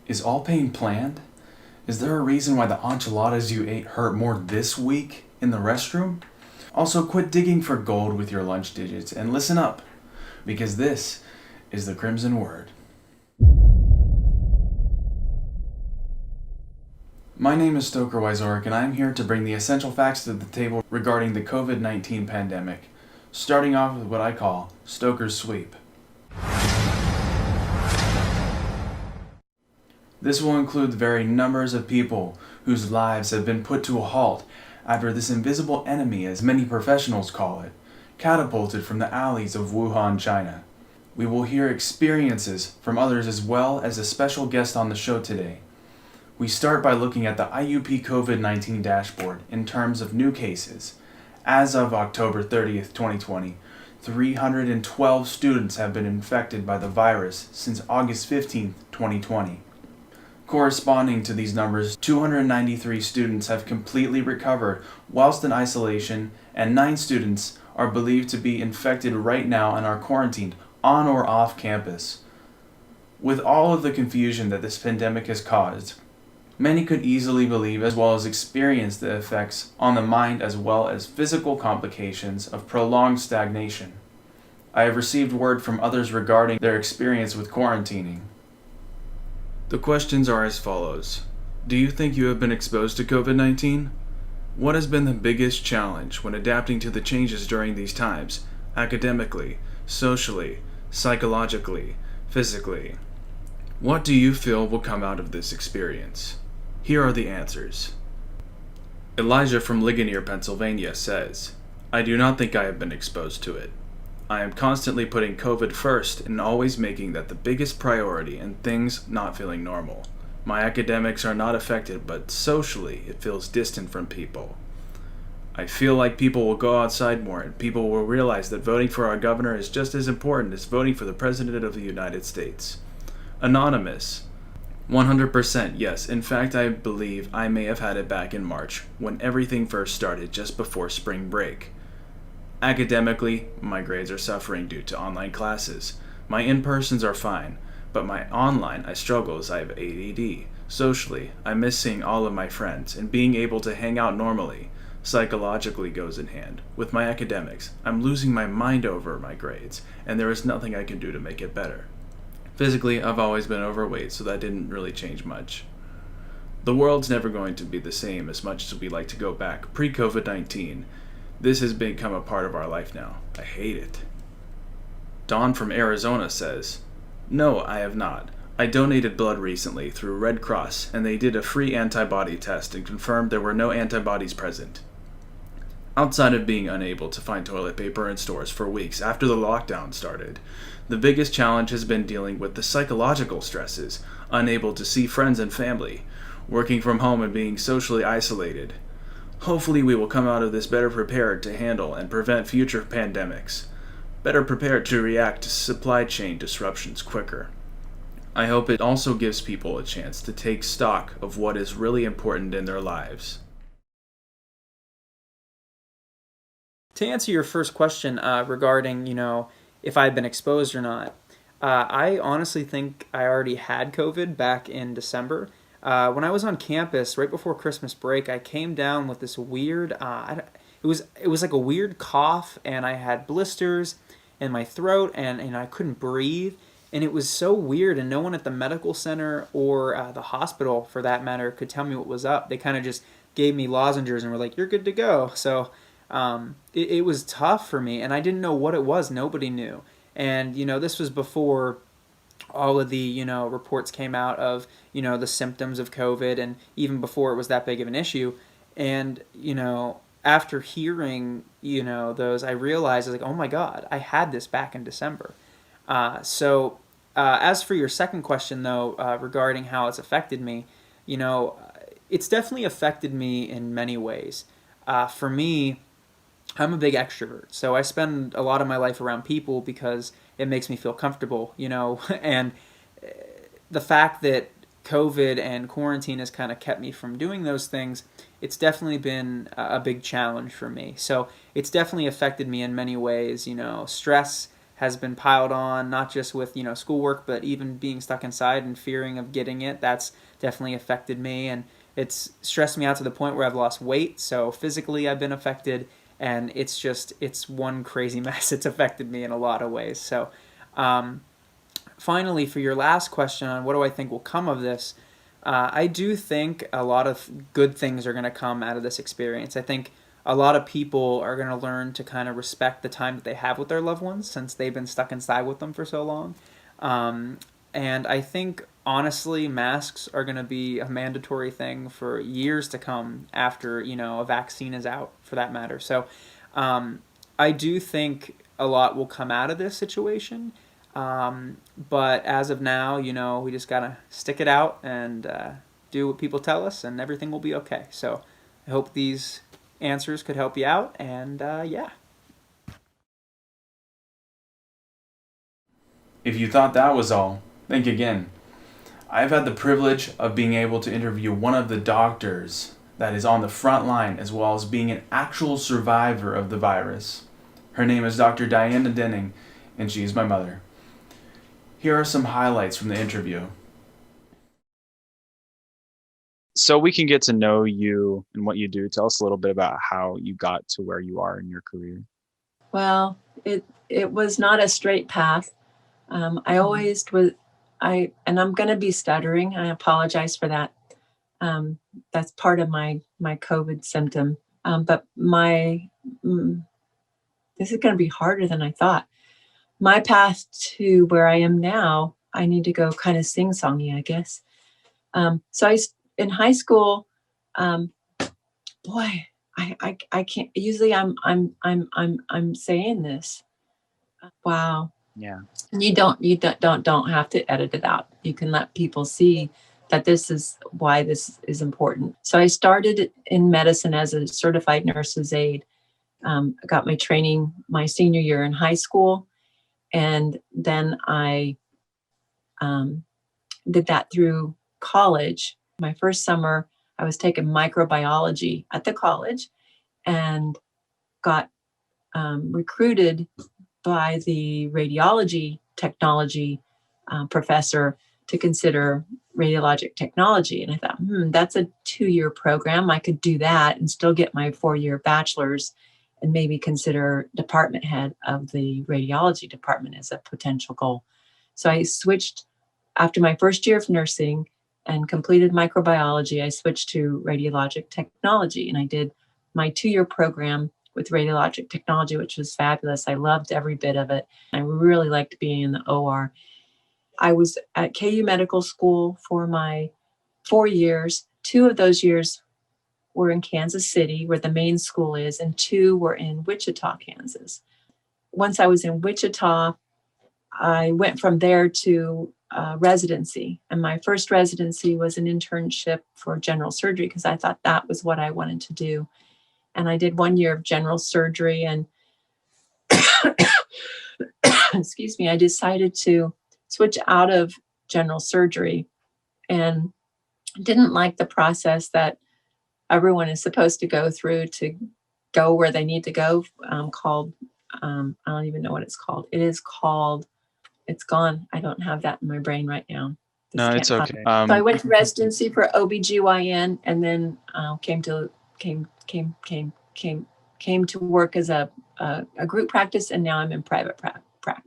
Is all pain planned? Is there a reason why the enchiladas you ate hurt more this week in the restroom? Also, quit digging for gold with your lunch digits and listen up, because this is the Crimson Word. My name is Stoker Wyzorek, and I am here to bring the essential facts to the table regarding the COVID-19 pandemic, starting off with what I call Stoker's Sweep. This will include the very numbers of people whose lives have been put to a halt after this invisible enemy, as many professionals call it, catapulted from the alleys of Wuhan, China. We will hear experiences from others as well as a special guest on the show today. We start by looking at the IUP COVID-19 dashboard in terms of new cases. As of October 30th, 2020, 312 students have been infected by the virus since August 15th, 2020. Corresponding to these numbers, 293 students have completely recovered whilst in isolation, and 9 students are believed to be infected right now and are quarantined on or off campus. With all of the confusion that this pandemic has caused, many could easily believe as well as experience the effects on the mind as well as physical complications of prolonged stagnation. I have received word from others regarding their experience with quarantining. The questions are as follows. Do you think you have been exposed to COVID-19? What has been the biggest challenge when adapting to the changes during these times, academically, socially, psychologically, physically? What do you feel will come out of this experience? Here are the answers. Elijah from Ligonier, Pennsylvania says, I do not think I have been exposed to it. I am constantly putting COVID first and always making that the biggest priority and things not feeling normal. My academics are not affected, but socially it feels distant from people. I feel like people will go outside more and people will realize that voting for our governor is just as important as voting for the President of the United States. Anonymous. 100% yes. In fact, I believe I may have had it back in March when everything first started just before spring break. Academically, my grades are suffering due to online classes. My in-persons are fine, but my online I struggle as I have ADD. Socially, I miss seeing all of my friends and being able to hang out normally. Psychologically goes in hand. With my academics, I'm losing my mind over my grades, and there is nothing I can do to make it better. Physically, I've always been overweight, so that didn't really change much. The world's never going to be the same as much as we like to go back pre-COVID-19. This has become a part of our life now. I hate it. Dawn from Arizona says, No, I have not. I donated blood recently through Red Cross, and they did a free antibody test and confirmed there were no antibodies present. Outside of being unable to find toilet paper in stores for weeks after the lockdown started, the biggest challenge has been dealing with the psychological stresses, unable to see friends and family, working from home and being socially isolated. Hopefully we will come out of this better prepared to handle and prevent future pandemics, better prepared to react to supply chain disruptions quicker. I hope it also gives people a chance to take stock of what is really important in their lives. To answer your first question regarding, if I've been exposed or not, I honestly think I already had COVID back in December. When I was on campus right before Christmas break, I came down with this weird, it was like a weird cough, and I had blisters in my throat, and I couldn't breathe, and it was so weird, and no one at the medical center or the hospital, for that matter, could tell me what was up. They kind of just gave me lozenges and were like, "You're good to go." So it was tough for me, and I didn't know what it was. Nobody knew, and this was before all of the reports came out of the symptoms of COVID, and even before it was that big of an issue. And after hearing those, I realized, like, oh my God, I had this back in December. So as for your second question though, regarding how it's affected me, it's definitely affected me in many ways. For me, I'm a big extrovert, so I spend a lot of my life around people because it makes me feel comfortable, and the fact that COVID and quarantine has kind of kept me from doing those things, it's definitely been a big challenge for me. So it's definitely affected me in many ways. Stress has been piled on, not just with, schoolwork, but even being stuck inside and fearing of getting it. That's definitely affected me, and it's stressed me out to the point where I've lost weight. So physically I've been affected, and it's one crazy mess. It's affected me in a lot of ways. So finally, for your last question on what do I think will come of this, I do think a lot of good things are going to come out of this experience. I think a lot of people are going to learn to kind of respect the time that they have with their loved ones since they've been stuck inside with them for so long. And I think, honestly, masks are going to be a mandatory thing for years to come after, a vaccine is out, for that matter. So I do think a lot will come out of this situation. But as of now, we just got to stick it out and do what people tell us, and everything will be okay. So I hope these answers could help you out, and yeah. If you thought that was all, think again. I've had the privilege of being able to interview one of the doctors that is on the front line, as well as being an actual survivor of the virus. Her name is Dr. Diana Denning, and she is my mother. Here are some highlights from the interview. So we can get to know you and what you do. Tell us a little bit about how you got to where you are in your career. Well, it was not a straight path. I always was, and I'm going to be stuttering. I apologize for that. That's part of my COVID symptom. But this is going to be harder than I thought. My path to where I am now, I need to go kind of sing-songy, I guess. So in high school, boy, I can't. Usually, I'm saying this. Wow. Yeah. You don't have to edit it out. You can let people see that this is why this is important. So I started in medicine as a certified nurse's aide. I got my training my senior year in high school. And then I did that through college. My first summer, I was taking microbiology at the college and got recruited by the radiology technology professor to consider radiologic technology. And I thought, that's a 2-year program. I could do that and still get my 4-year bachelor's and maybe consider department head of the radiology department as a potential goal. So I switched after my first year of nursing and completed microbiology. I switched to radiologic technology, and I did my 2-year program with radiologic technology, which was fabulous. I loved every bit of it. I really liked being in the OR. I was at KU Medical School for my 4 years. 2 of those years were in Kansas City, where the main school is, and 2 were in Wichita, Kansas. Once I was in Wichita, I went from there to residency. And my first residency was an internship for general surgery because I thought that was what I wanted to do. And I did 1 year of general surgery, and excuse me, I decided to switch out of general surgery and didn't like the process that everyone is supposed to go through to go where they need to go, called, I don't even know what it's called. It's gone. I don't have that in my brain right now. No, it's okay. So I went to residency for OBGYN, and then came to work as a group practice, and now I'm in private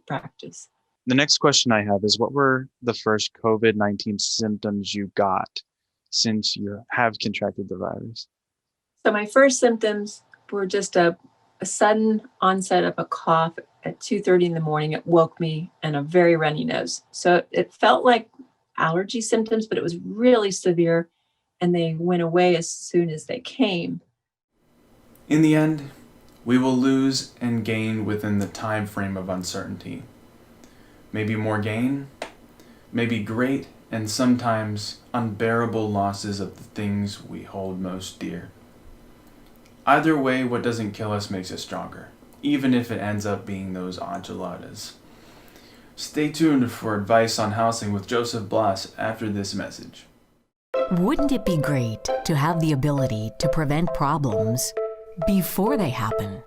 practice. The next question I have is, what were the first COVID-19 symptoms you got since you have contracted the virus? So my first symptoms were just a sudden onset of a cough at 2:30 in the morning. It woke me, and a very runny nose. So it felt like allergy symptoms, but it was really severe, and they went away as soon as they came. In the end, we will lose and gain within the time frame of uncertainty. Maybe more gain, maybe great and sometimes unbearable losses of the things we hold most dear. Either way, what doesn't kill us makes us stronger, even if it ends up being those enchiladas. Stay tuned for advice on housing with Joseph Blas after this message. Wouldn't it be great to have the ability to prevent problems before they happen?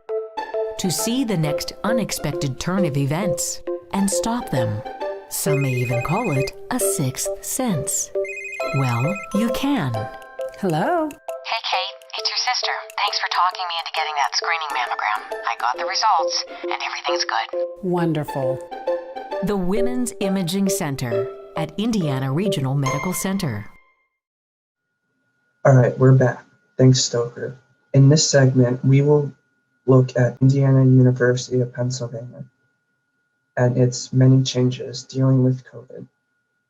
to see the next unexpected turn of events and stop them. Some may even call it a sixth sense. Well, you can. Hello? Hey, Kate, it's your sister. Thanks for talking me into getting that screening mammogram. I got the results, and everything's good. Wonderful. The Women's Imaging Center at Indiana Regional Medical Center. All right, we're back. Thanks, Stoker. In this segment, we will look at Indiana University of Pennsylvania and its many changes dealing with COVID.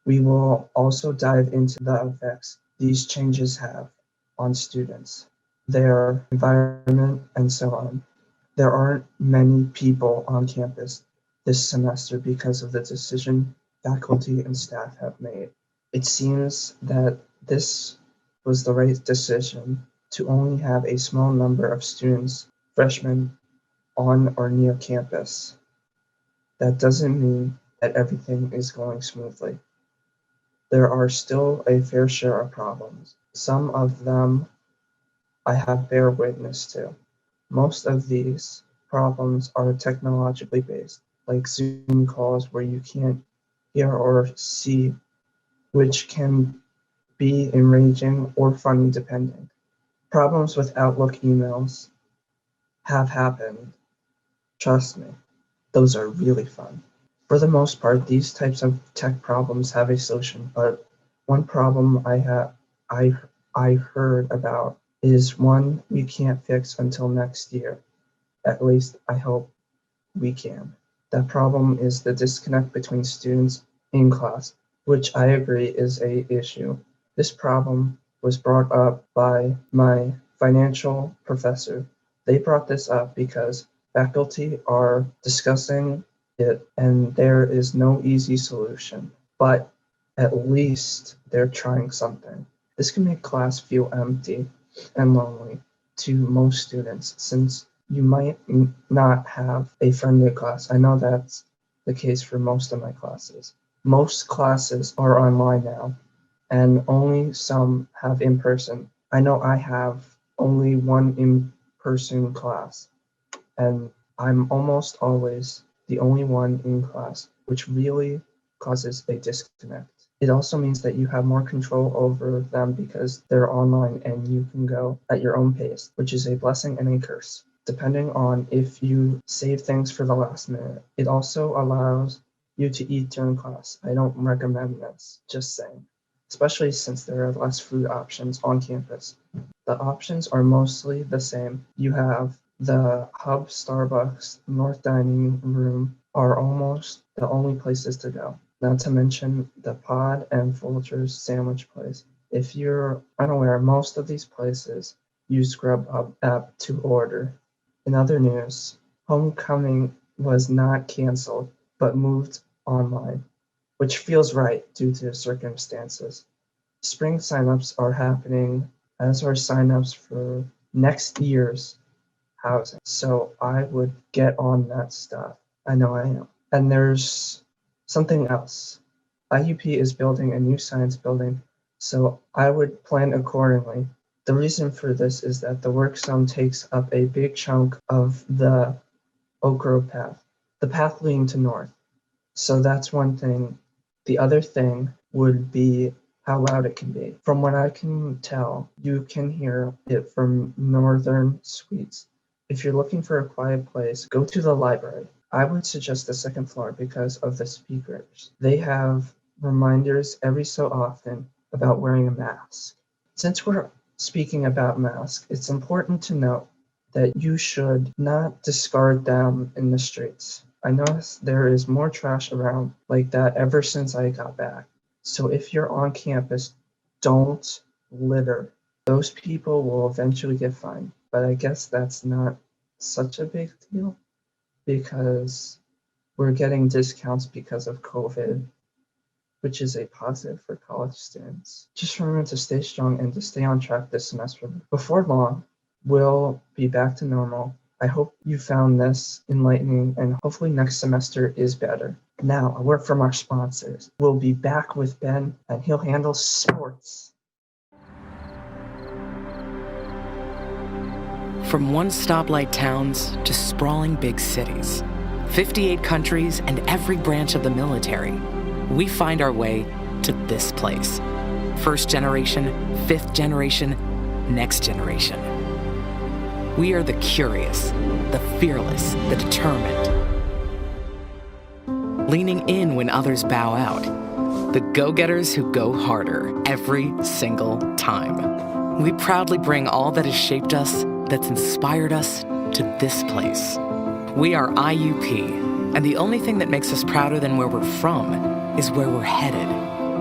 We will also dive into the effects these changes have on students, their environment, and so on. There aren't many people on campus this semester because of the decision faculty and staff have made. It seems that this was the right decision to only have a small number of students, freshmen, on or near campus. That doesn't mean that everything is going smoothly. There are still a fair share of problems. Some of them I have bear witness to. Most of these problems are technologically based, like Zoom calls where you can't hear or see, which can be enraging or funny depending. Problems with Outlook emails have happened. Trust me, those are really fun. For the most part, these types of tech problems have a solution, but one problem I heard about is one we can't fix until next year. At least I hope we can. That problem is the disconnect between students in class, which I agree is an issue. This problem was brought up by my financial professor. They brought this up because faculty are discussing it and there is no easy solution, but at least they're trying something. This can make class feel empty and lonely to most students since you might not have a friendly class. I know that's the case for most of my classes. Most classes are online now and only some have in person. I know I have only one in-person class and I'm almost always the only one in class, which really causes a disconnect. It also means that you have more control over them because they're online and you can go at your own pace, which is a blessing and a curse, depending on if you save things for the last minute. It also allows you to eat during class. I don't recommend this, just saying, especially since there are less food options on campus. The options are mostly the same. You have the Hub, Starbucks, North Dining Room are almost the only places to go. Not to mention the Pod and Folgers sandwich place. If you're unaware, most of these places use Grubhub app to order. In other news, homecoming was not canceled, but moved online, which feels right due to circumstances. Spring signups are happening, as are signups for next year's housing. So I would get on that stuff. I know I am. And there's something else. IUP is building a new science building, so I would plan accordingly. The reason for this is that the work zone takes up a big chunk of the Oak Grove path, the path leading to north. So that's one thing. The other thing would be how loud it can be. From what I can tell, you can hear it from northern suites. If you're looking for a quiet place, go to the library. I would suggest the second floor because of the speakers. They have reminders every so often about wearing a mask. Since we're speaking about masks, it's important to note that you should not discard them in the streets. I noticed there is more trash around like that ever since I got back. So if you're on campus, don't litter. Those people will eventually get fined, but I guess that's not such a big deal because we're getting discounts because of COVID, which is a positive for college students. Just remember to stay strong and to stay on track this semester. Before long, we'll be back to normal. I hope you found this enlightening and hopefully next semester is better. Now, a word from our sponsors. We'll be back with Ben and he'll handle sports. From one-stoplight towns to sprawling big cities, 58 countries and every branch of the military, we find our way to this place. First generation, fifth generation, next generation. We are the curious, the fearless, the determined. Leaning in when others bow out. The go-getters who go harder every single time. We proudly bring all that has shaped us, that's inspired us, to this place. We are IUP, and the only thing that makes us prouder than where we're from is where we're headed.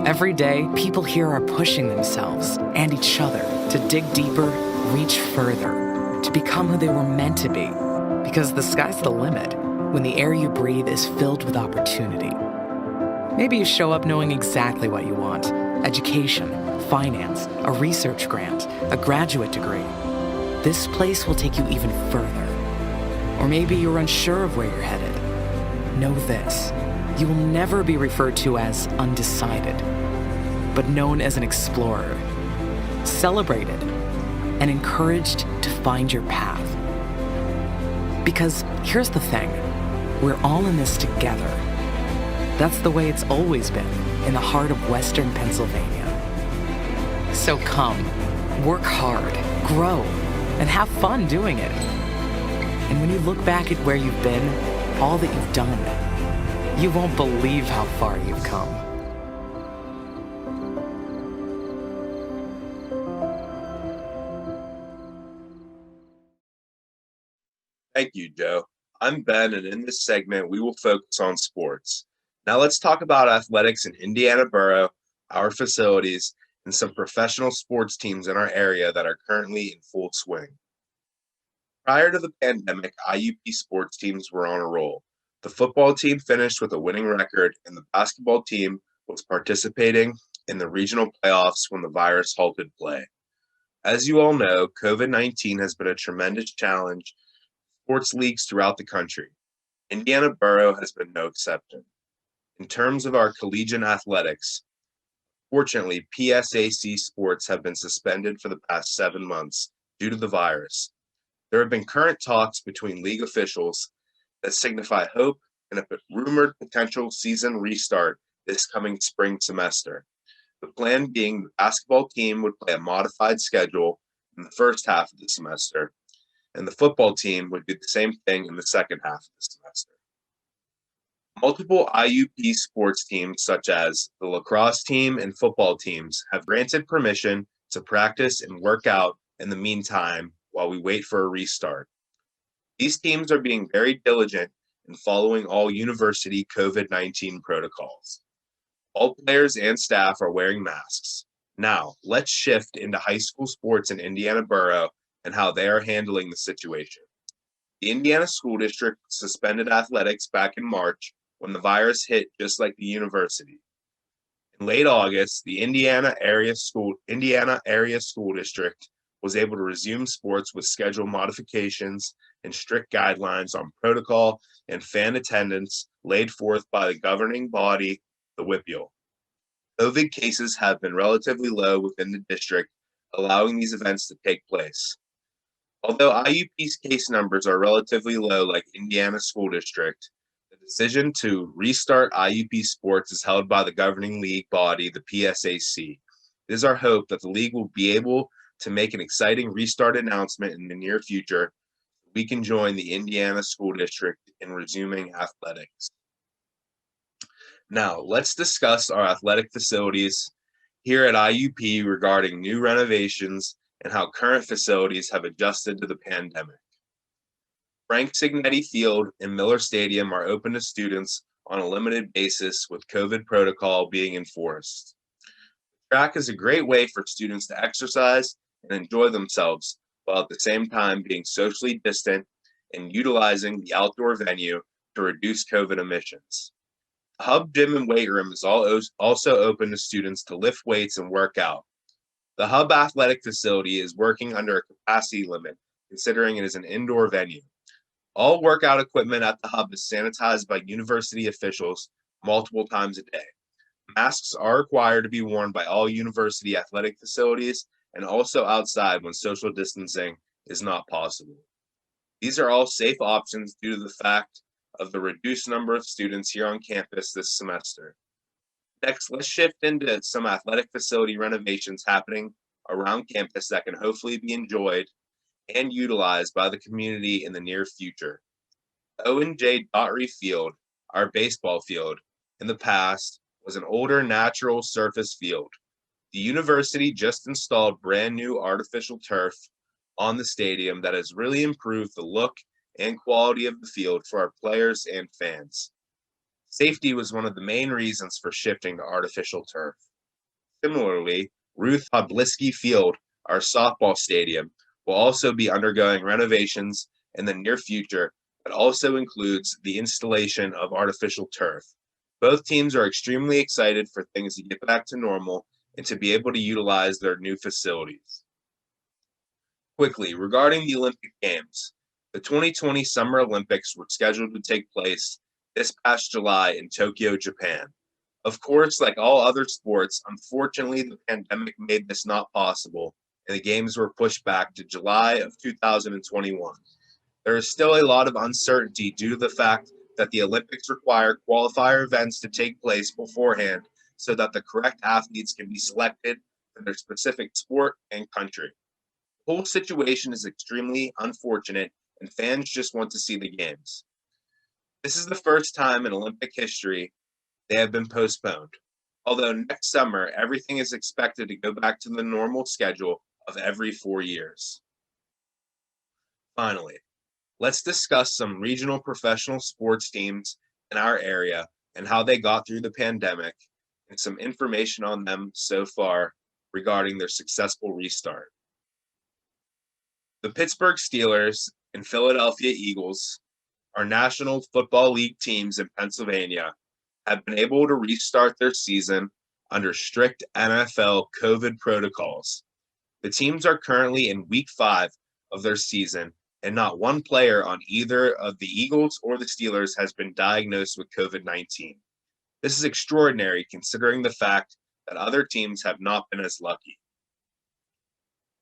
Every day, people here are pushing themselves and each other to dig deeper, reach further, to become who they were meant to be. Because the sky's the limit when the air you breathe is filled with opportunity. Maybe you show up knowing exactly what you want: education, finance, a research grant, a graduate degree. This place will take you even further. Or maybe you're unsure of where you're headed. Know this: you will never be referred to as undecided, but known as an explorer, celebrated, and encouraged to find your path. Because here's the thing, we're all in this together. That's the way it's always been in the heart of Western Pennsylvania. So come, work hard, grow, and have fun doing it. And when you look back at where you've been, all that you've done, you won't believe how far you've come. Thank you, Joe. I'm Ben, and in this segment, we will focus on sports. Now let's talk about athletics in Indiana Borough, our facilities, and some professional sports teams in our area that are currently in full swing. Prior to the pandemic, IUP sports teams were on a roll. The football team finished with a winning record, and the basketball team was participating in the regional playoffs when the virus halted play. As you all know, COVID-19 has been a tremendous challenge for sports leagues throughout the country. Indiana Borough has been no exception. In terms of our collegiate athletics, fortunately, PSAC sports have been suspended for the past 7 months due to the virus. There have been current talks between league officials that signify hope and a rumored potential season restart this coming spring semester. The plan being the basketball team would play a modified schedule in the first half of the semester, and the football team would do the same thing in the second half of the semester. Multiple IUP sports teams, such as the lacrosse team and football teams, have granted permission to practice and work out in the meantime while we wait for a restart. These teams are being very diligent in following all university COVID-19 protocols. All players and staff are wearing masks. Now, let's shift into high school sports in Indiana Borough and how they are handling the situation. The Indiana School District suspended athletics back in March when the virus hit, just like the university. In late August, the Indiana Area School District was able to resume sports with schedule modifications and strict guidelines on protocol and fan attendance laid forth by the governing body, the WIPIAL. COVID cases have been relatively low within the district, allowing these events to take place. Although IUP's case numbers are relatively low like Indiana School District, the decision to restart IUP sports is held by the governing league body, the PSAC. It is our hope that the league will be able to make an exciting restart announcement in the near future. We can join the Indiana School District in resuming athletics. Now, let's discuss our athletic facilities here at IUP regarding new renovations and how current facilities have adjusted to the pandemic. Frank Signetti Field and Miller Stadium are open to students on a limited basis with COVID protocol being enforced. The track is a great way for students to exercise and enjoy themselves while at the same time being socially distant and utilizing the outdoor venue to reduce COVID emissions. The Hub Gym and Weight Room is also open to students to lift weights and work out. The Hub Athletic Facility is working under a capacity limit, considering it is an indoor venue. All workout equipment at the Hub is sanitized by university officials multiple times a day. Masks are required to be worn by all university athletic facilities and also outside when social distancing is not possible. These are all safe options due to the fact of the reduced number of students here on campus this semester. Next, let's shift into some athletic facility renovations happening around campus that can hopefully be enjoyed and utilized by the community in the near future. Owen J. Daughtry Field, our baseball field, in the past was an older natural surface field. The university just installed brand new artificial turf on the stadium that has really improved the look and quality of the field for our players and fans. Safety was one of the main reasons for shifting to artificial turf. Similarly, Ruth Podlisky Field, our softball stadium, will also be undergoing renovations in the near future that also includes the installation of artificial turf. Both teams are extremely excited for things to get back to normal and to be able to utilize their new facilities. Quickly, regarding the Olympic Games, the 2020 Summer Olympics were scheduled to take place this past July in Tokyo, Japan. Of course, like all other sports, unfortunately, the pandemic made this not possible, and the games were pushed back to July of 2021. There is still a lot of uncertainty due to the fact that the Olympics require qualifier events to take place beforehand so that the correct athletes can be selected for their specific sport and country. The whole situation is extremely unfortunate, and fans just want to see the games. This is the first time in Olympic history they have been postponed, although next summer everything is expected to go back to the normal schedule of every 4 years. Finally, let's discuss some regional professional sports teams in our area and how they got through the pandemic and some information on them so far regarding their successful restart. The Pittsburgh Steelers and Philadelphia Eagles, our National Football League teams in Pennsylvania, have been able to restart their season under strict NFL COVID protocols. The teams are currently in week 5 of their season, and not one player on either of the Eagles or the Steelers has been diagnosed with COVID-19. This is extraordinary considering the fact that other teams have not been as lucky.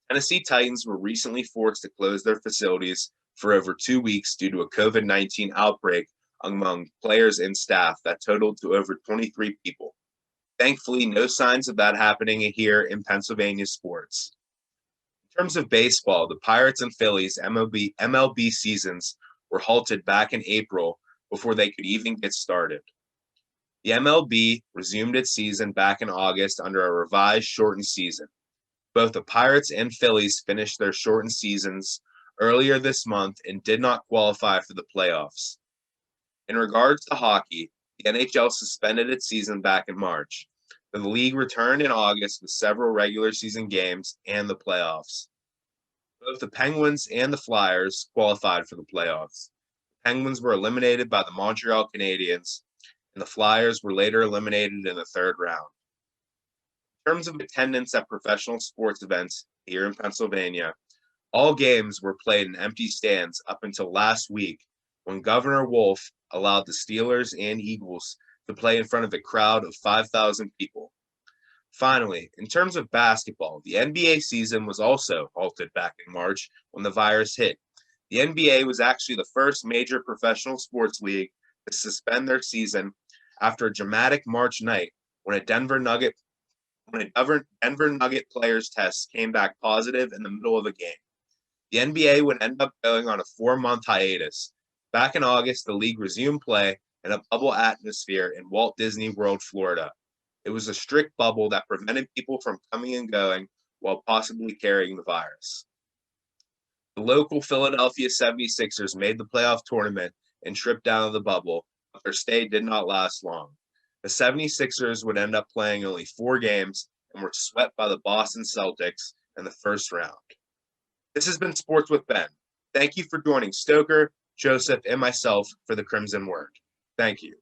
Tennessee Titans were recently forced to close their facilities for over 2 weeks due to a COVID-19 outbreak among players and staff that totaled to over 23 people. Thankfully, no signs of that happening here in Pennsylvania sports. In terms of baseball, the Pirates and Phillies MLB seasons were halted back in April before they could even get started. The MLB resumed its season back in August under a revised shortened season. Both the Pirates and Phillies finished their shortened seasons earlier this month and did not qualify for the playoffs. In regards to hockey, the NHL suspended its season back in March. The league returned in August with several regular season games and the playoffs. Both the Penguins and the Flyers qualified for the playoffs. The Penguins were eliminated by the Montreal Canadiens, and the Flyers were later eliminated in the third round. In terms of attendance at professional sports events here in Pennsylvania, all games were played in empty stands up until last week when Governor Wolf allowed the Steelers and Eagles to play in front of a crowd of 5,000 people. Finally, in terms of basketball, the NBA season was also halted back in March when the virus hit. The NBA was actually the first major professional sports league to suspend their season after a dramatic March night when a Denver Nugget player's test came back positive in the middle of a game. The NBA would end up going on a 4-month hiatus. Back in August, the league resumed play in a bubble atmosphere in Walt Disney World, Florida. It was a strict bubble that prevented people from coming and going while possibly carrying the virus. The local Philadelphia 76ers made the playoff tournament and tripped out of the bubble, but their stay did not last long. The 76ers would end up playing only 4 games and were swept by the Boston Celtics in the first round. This has been Sports with Ben. Thank you for joining Stoker, Joseph, and myself for the Crimson Word. Thank you.